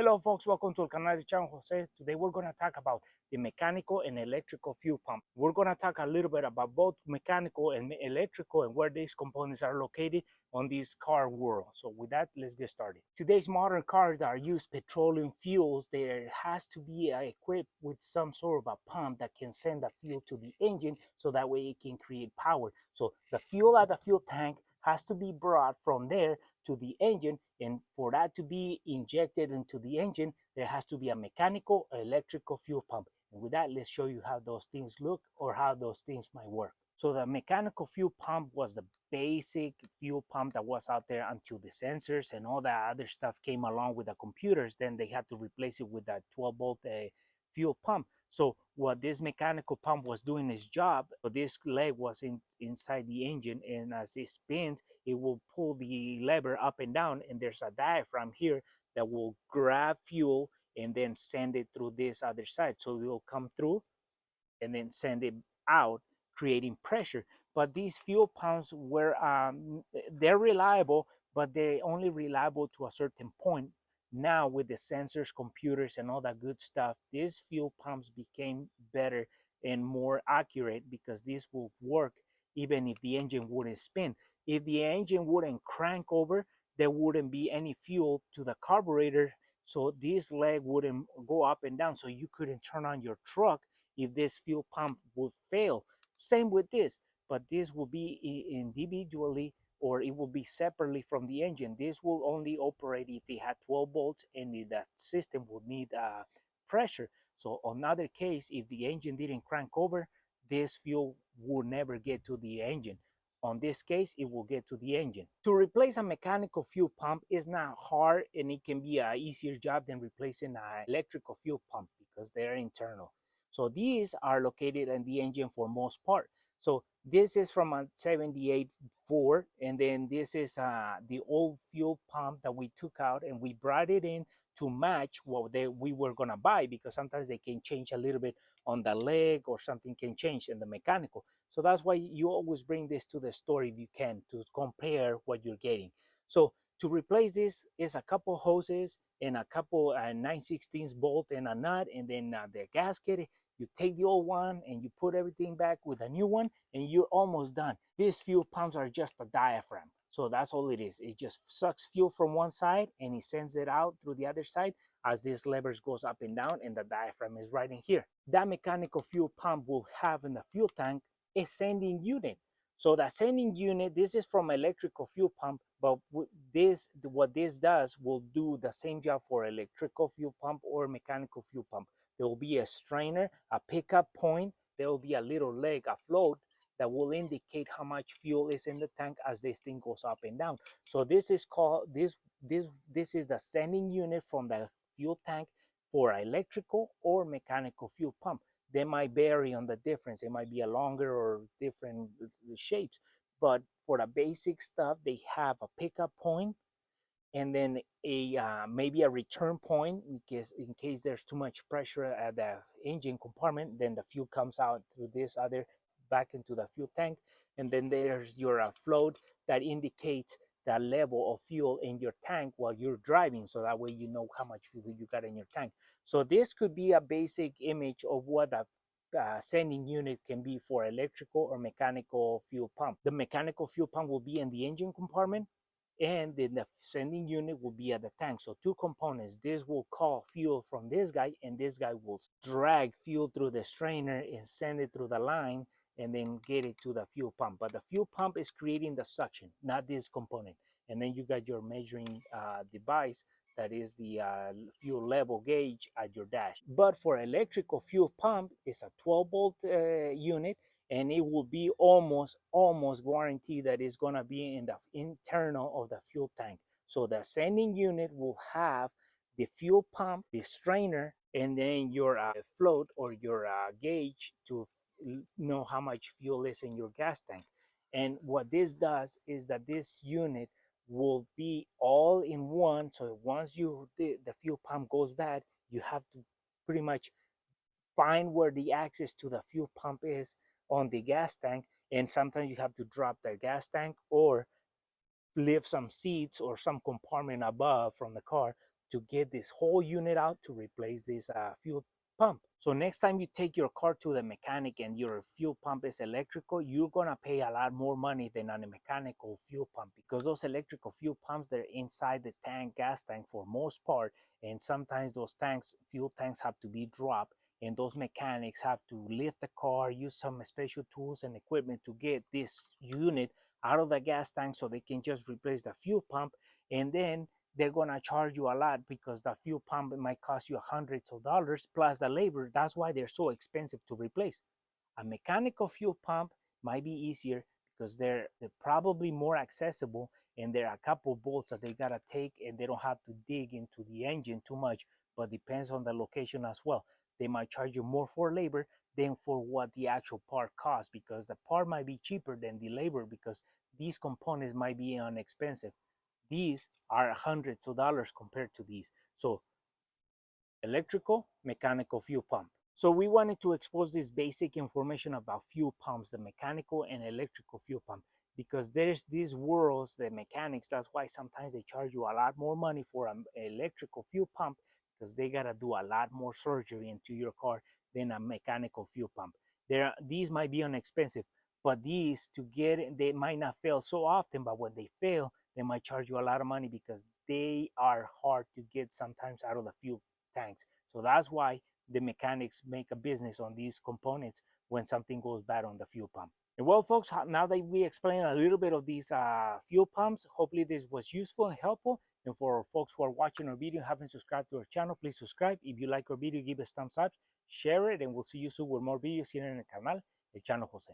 Hello folks, welcome to El Canal de Chan Jose. Today we're going to talk about the mechanical and electrical fuel pump. We're going to talk a little bit about both mechanical and electrical and where these components are located on this car world. So with that, let's get started. Today's modern cars that are used petroleum fuels, there has to be equipped with some sort of a pump that can send the fuel to the engine so that way it can create power. So the fuel at the fuel tank has to be brought from there to the engine, and for that to be injected into the engine, there has to be a mechanical or electrical fuel pump. And with that, let's show you how those things look or how those things might work. So the mechanical fuel pump was the basic fuel pump that was out there until the sensors and all that other stuff came along with the computers. Then they had to replace it with that 12-volt fuel pump. So what this mechanical pump was doing its job, so this leg was inside the engine, and as it spins, it will pull the lever up and down, and there's a diaphragm here that will grab fuel and then send it through this other side. So it will come through and then send it out, creating pressure. But these fuel pumps were, they're reliable, but they're only reliable to a certain point. Now with the sensors, computers, and all that good stuff, these fuel pumps became better and more accurate because this will work even if the engine wouldn't spin. If the engine wouldn't crank over, there wouldn't be any fuel to the carburetor, so this leg wouldn't go up and down, so you couldn't turn on your truck if this fuel pump would fail. Same with this, but this will be individually, or it will be separately from the engine. This will only operate if it had 12 volts and the system would need pressure. So on another case, if the engine didn't crank over, this fuel will never get to the engine. On this case, it will get to the engine. To replace a mechanical fuel pump is not hard, and it can be an easier job than replacing an electrical fuel pump because they're internal. So these are located in the engine for most part. So this is from a 78 Ford, and then this is the old fuel pump that we took out and we brought it in to match what we were gonna buy, because sometimes they can change a little bit on the leg or something can change in the mechanical. So that's why you always bring this to the store if you can, to compare what you're getting. So to replace this is a couple hoses and a couple 9/16 bolt and a nut, and then the gasket. You take the old one and you put everything back with a new one, and you're almost done. These fuel pumps are just a diaphragm. So that's all it is. It just sucks fuel from one side and it sends it out through the other side as this levers goes up and down, and the diaphragm is right in here. That mechanical fuel pump will have in the fuel tank a sending unit. So the sending unit, this is from electrical fuel pump, but what this does will do the same job for electrical fuel pump or mechanical fuel pump. There will be a strainer, a pickup point, there will be a little leg, a float that will indicate how much fuel is in the tank as this thing goes up and down. So this is called this is the sending unit from the fuel tank for electrical or mechanical fuel pump. They might vary on the difference. It might be a longer or different shapes, but for the basic stuff, they have a pickup point and then a maybe a return point in case there's too much pressure at the engine compartment. Then the fuel comes out through this other back into the fuel tank, and then there's your float that indicates the level of fuel in your tank while you're driving, so that way you know how much fuel you got in your tank. So this could be a basic image of what a sending unit can be for electrical or mechanical fuel pump. The mechanical fuel pump will be in the engine compartment, and then the sending unit will be at the tank. So two components. This will call fuel from this guy, and this guy will drag fuel through the strainer and send it through the line and then get it to the fuel pump. But the fuel pump is creating the suction, not this component. And then you got your measuring device that is the fuel level gauge at your dash. But for electrical fuel pump, it's a 12-volt unit, and it will be almost guaranteed that it's going to be in the internal of the fuel tank. So the sending unit will have the fuel pump, the strainer, and then your float or your gauge to know how much fuel is in your gas tank. And what this does is that this unit will be all in one. So once the fuel pump goes bad, you have to pretty much find where the access to the fuel pump is on the gas tank, and sometimes you have to drop the gas tank or lift some seats or some compartment above from the car to get this whole unit out to replace this fuel pump. So next time you take your car to the mechanic and your fuel pump is electrical, you're gonna pay a lot more money than on a mechanical fuel pump, because those electrical fuel pumps, they're inside the tank, gas tank for most part, and sometimes those tanks, fuel tanks, have to be dropped, and those mechanics have to lift the car, use some special tools and equipment to get this unit out of the gas tank so they can just replace the fuel pump. And then they're gonna charge you a lot because the fuel pump might cost you hundreds of dollars plus the labor. That's why they're so expensive to replace. A mechanical fuel pump might be easier because they're probably more accessible, and there are a couple bolts that they gotta take, and they don't have to dig into the engine too much, but depends on the location as well. They might charge you more for labor than for what the actual part costs, because the part might be cheaper than the labor because these components might be inexpensive. These are hundreds of dollars compared to these. So electrical, mechanical fuel pump. So we wanted to expose this basic information about fuel pumps, the mechanical and electrical fuel pump, because there's these worlds, the mechanics. That's why sometimes they charge you a lot more money for an electrical fuel pump, because they gotta do a lot more surgery into your car than a mechanical fuel pump. These might be inexpensive, but these, to get it, they might not fail so often, but when they fail, they might charge you a lot of money because they are hard to get sometimes out of the fuel tanks. So that's why the mechanics make a business on these components when something goes bad on the fuel pump. And well, folks, now that we explained a little bit of these fuel pumps, hopefully this was useful and helpful. And for folks who are watching our video, haven't subscribed to our channel, please subscribe. If you like our video, give us thumbs up, share it, and we'll see you soon with more videos here in el canal, El Chano Jose.